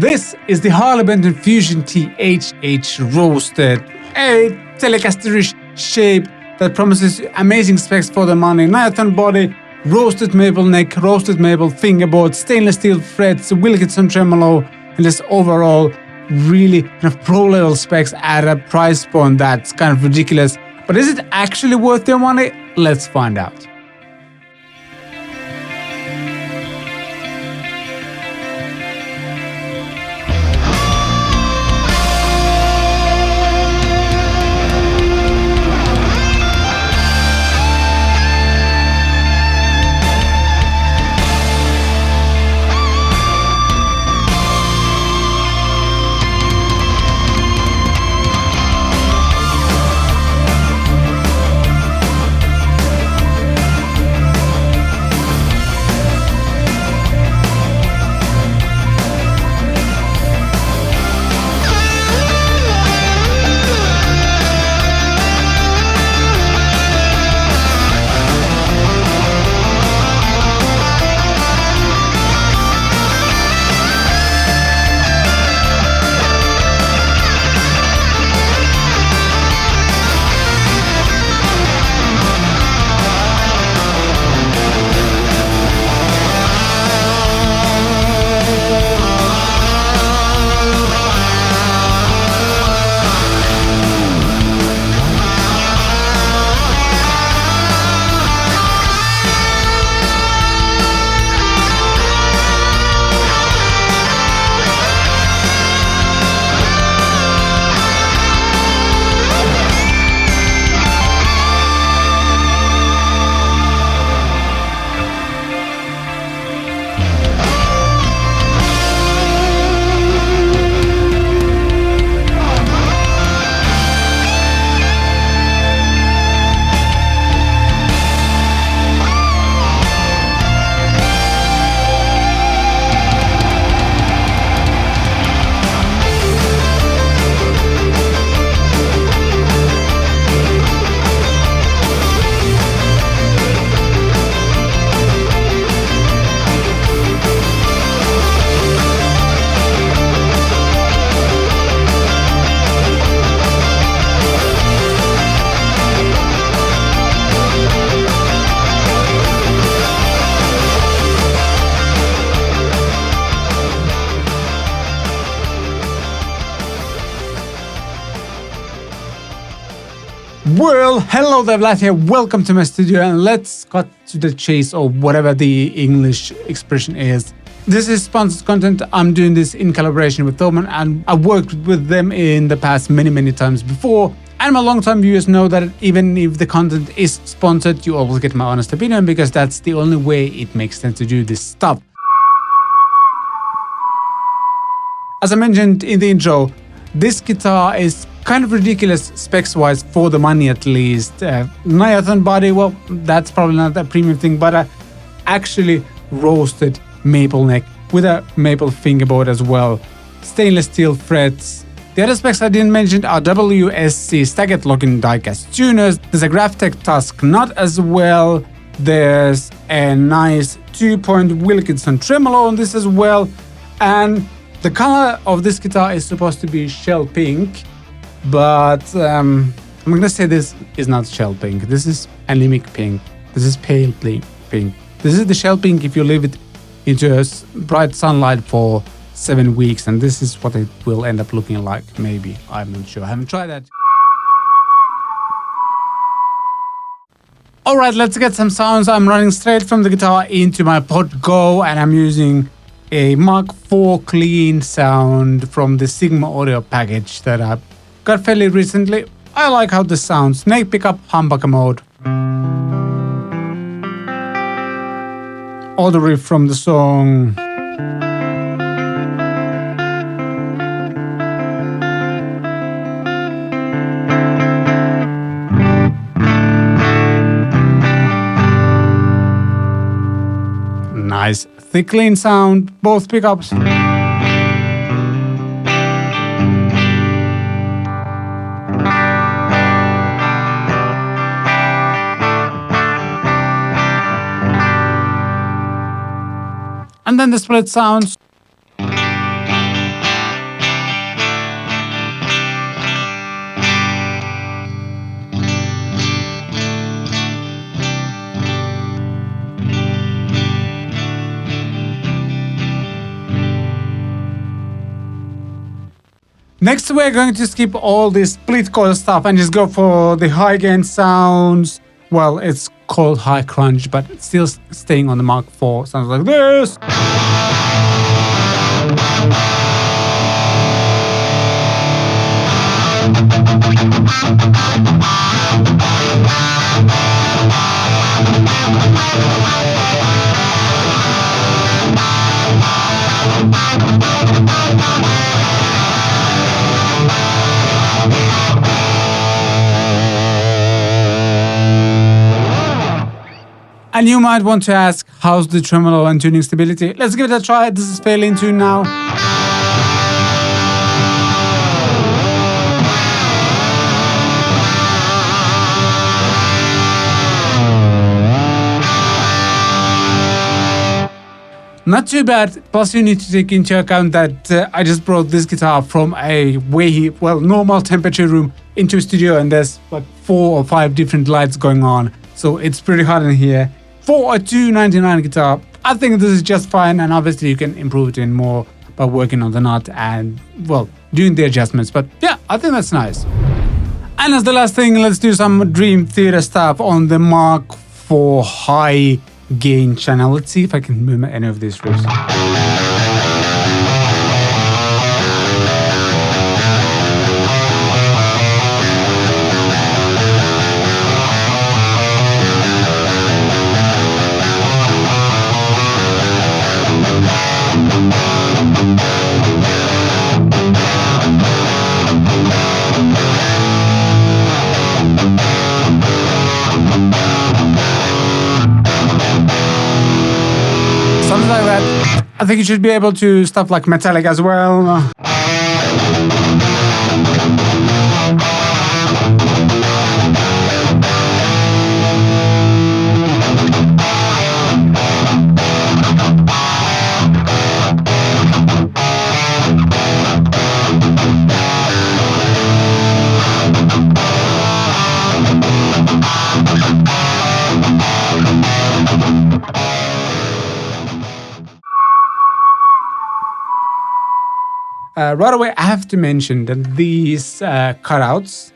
This is the Harley Benton Fusion THH Roasted, a Telecaster-ish shape that promises amazing specs for the money. Nyatoh body, roasted maple neck, roasted maple fingerboard, stainless steel frets, Wilkinson tremolo, and just overall really kind of pro-level specs at a price point that's kind of ridiculous. But is it actually worth your money? Let's find out. Well, hello there, Vlad here. Welcome to my studio, and let's cut to the chase, or whatever the English expression is. This is sponsored content. I'm doing this in collaboration with Thoman, and I've worked with them in the past many times before. And my long-time viewers know that even if the content is sponsored, you always get my honest opinion, because that's the only way it makes sense to do this stuff. As I mentioned in the intro, this guitar is kind of ridiculous specs-wise, for the money at least. Nyatoh body, well, that's probably not a premium thing, but actually roasted maple neck with a maple fingerboard as well. Stainless steel frets. The other specs I didn't mention are WSC staggered locking die-cast tuners. There's a Graph Tech TUSQ nut as well. There's a nice 2-point Wilkinson tremolo on this as well. And the color of this guitar is supposed to be shell pink, but I'm gonna say this is not shell pink. This is anemic pink. This is pale pink. This is the shell pink if you leave it into bright sunlight for 7 weeks, and this is what it will end up looking like. Maybe, I'm not sure. I haven't tried that. Alright, let's get some sounds. I'm running straight from the guitar into my Pod Go, and I'm using a Mark IV clean sound from the Sigma audio package that I got fairly recently. I like how this sounds. Snake pickup, humbucker mode. All the riff from the song. Nice thick clean sound, both pickups. And then the split sounds. Next, we're going to skip all this split coil stuff and just go for the high gain sounds. Well, it's called high crunch, but it's still staying on the Mark IV. Sounds like this. And you might want to ask, how's the tremolo and tuning stability? Let's give it a try. This is fairly in tune now. Not too bad, plus you need to take into account that I just brought this guitar from a normal temperature room into a studio, and there's like 4 or 5 different lights going on, so it's pretty hot in here. For a $299 guitar, I think this is just fine, and obviously you can improve it in more by working on the nut and, well, doing the adjustments, but yeah, I think that's nice. And as the last thing, let's do some Dream Theater stuff on the Mark IV high gain channel. Let's see if I can remember any of these riffs. Something like that. I think you should be able to stuff like metallic as well. Right away, I have to mention that these cutouts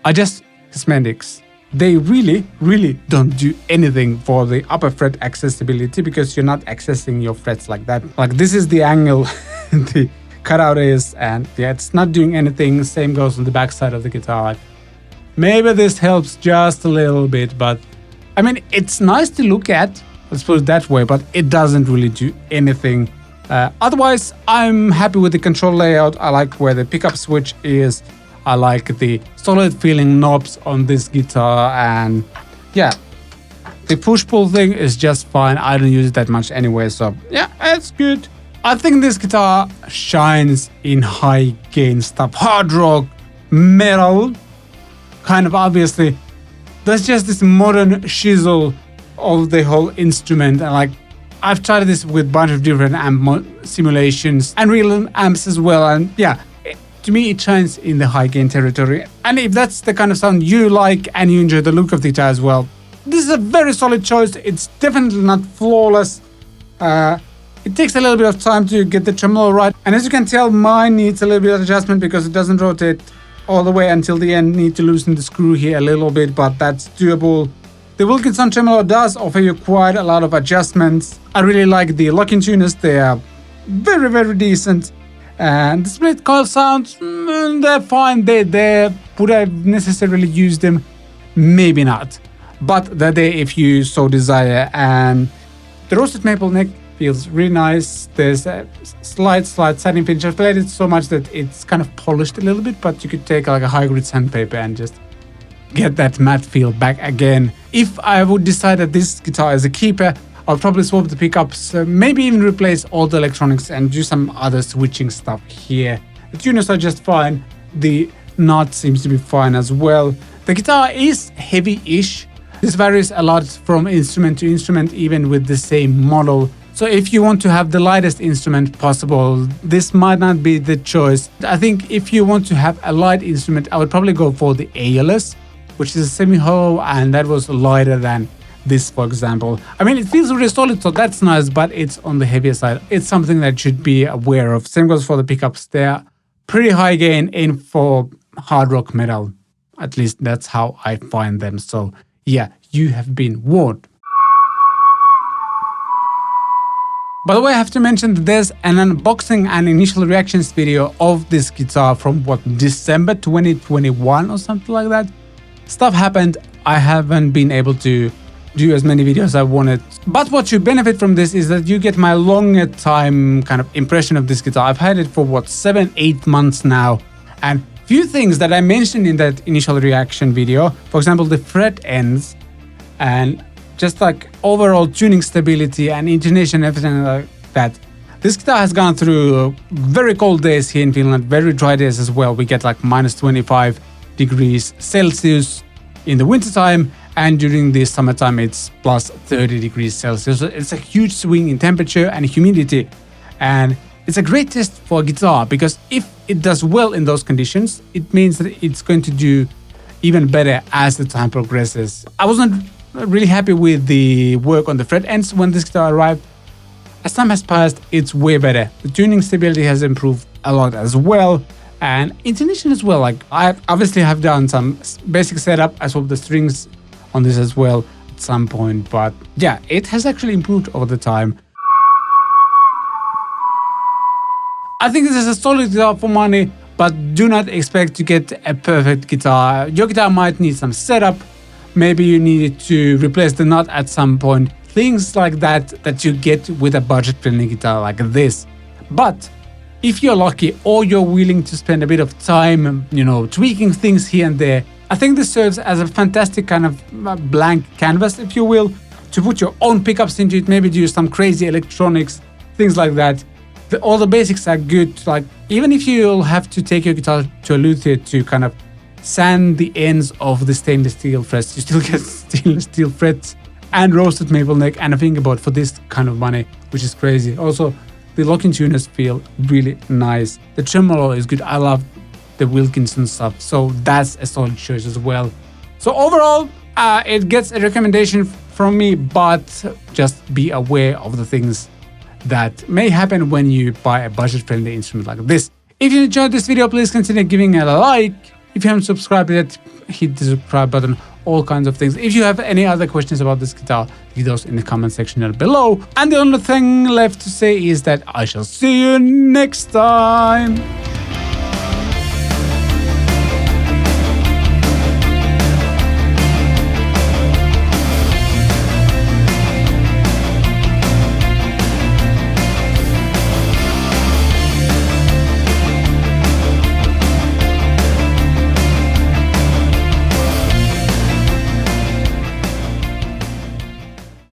are just cosmetics. They really, really don't do anything for the upper fret accessibility, because you're not accessing your frets like that. Like, this is the angle the cutout is, and yeah, it's not doing anything. Same goes on the back side of the guitar. Maybe this helps just a little bit, but I mean, it's nice to look at, let's put it that way, but it doesn't really do anything. Otherwise, I'm happy with the control layout. I like where the pickup switch is. I like the solid feeling knobs on this guitar, and yeah, the push-pull thing is just fine. I don't use it that much anyway, so yeah, it's good. I think this guitar shines in high gain stuff. Hard rock, metal, kind of obviously. There's just this modern chisel of the whole instrument, and like, I've tried this with a bunch of different amp simulations and real amps as well, and yeah, to me it shines in the high gain territory. And if that's the kind of sound you like and you enjoy the look of the guitar as well, this is a very solid choice. It's definitely not flawless. It takes a little bit of time to get the tremolo right, and as you can tell, mine needs a little bit of adjustment because it doesn't rotate all the way until the end. Need to loosen the screw here a little bit, but that's doable. The Wilkinson tremolo does offer you quite a lot of adjustments. I really like the locking tuners. They are very, very decent. And the split coil sounds, they're fine. They're there. Would I necessarily use them? Maybe not. But they're there if you so desire. And the roasted maple neck feels really nice. There's a slight satin finish. I've played it so much that it's kind of polished a little bit, but you could take like a high grit sandpaper and just get that matte feel back again. If I would decide that this guitar is a keeper, I'll probably swap the pickups, maybe even replace all the electronics and do some other switching stuff here. The tuners are just fine. The knot seems to be fine as well. The guitar is heavy-ish. This varies a lot from instrument to instrument, even with the same model. So if you want to have the lightest instrument possible, this might not be the choice. I think if you want to have a light instrument, I would probably go for the ALS, which is a semi-hollow, and that was lighter than this, for example. I mean, it feels really solid, so that's nice, but it's on the heavier side. It's something that you should be aware of. Same goes for the pickups. They're pretty high gain in for hard rock metal. At least that's how I find them. So yeah, you have been warned. By the way, I have to mention that there's an unboxing and initial reactions video of this guitar from December 2021 or something like that. Stuff happened. I haven't been able to do as many videos as I wanted. But what you benefit from this is that you get my longer time kind of impression of this guitar. I've had it for 7-8 months now. And few things that I mentioned in that initial reaction video, for example, the fret ends and just like overall tuning stability and intonation, everything like that. This guitar has gone through very cold days here in Finland, very dry days as well. We get like -25 degrees Celsius in the wintertime, and during the summertime it's +30 degrees Celsius. So it's a huge swing in temperature and humidity. And it's a great test for a guitar, because if it does well in those conditions, it means that it's going to do even better as the time progresses. I wasn't really happy with the work on the fret ends when this guitar arrived. As time has passed, it's way better. The tuning stability has improved a lot as well, and intonation as well. Like, I obviously have done some basic setup as well, the strings on this as well at some point, but yeah, it has actually improved over the time. I think this is a solid guitar for money, but do not expect to get a perfect guitar. Your guitar might need some setup. Maybe you need to replace the nut at some point. Things like that you get with a budget-friendly guitar like this. But if you're lucky, or you're willing to spend a bit of time, tweaking things here and there, I think this serves as a fantastic kind of blank canvas, if you will, to put your own pickups into it, maybe do some crazy electronics, things like that. All the basics are good. Like, even if you'll have to take your guitar to a luthier to kind of sand the ends of the stainless steel frets, you still get stainless steel frets and roasted maple neck and a fingerboard for this kind of money, which is crazy. Also, the locking tuners feel really nice. The tremolo is good. I love the Wilkinson stuff, so that's a solid choice as well. So overall, it gets a recommendation from me, but just be aware of the things that may happen when you buy a budget-friendly instrument like this. If you enjoyed this video, please consider giving it a like. If you haven't subscribed yet, hit the subscribe button, all kinds of things. If you have any other questions about this guitar, leave those in the comment section down below. And the only thing left to say is that I shall see you next time.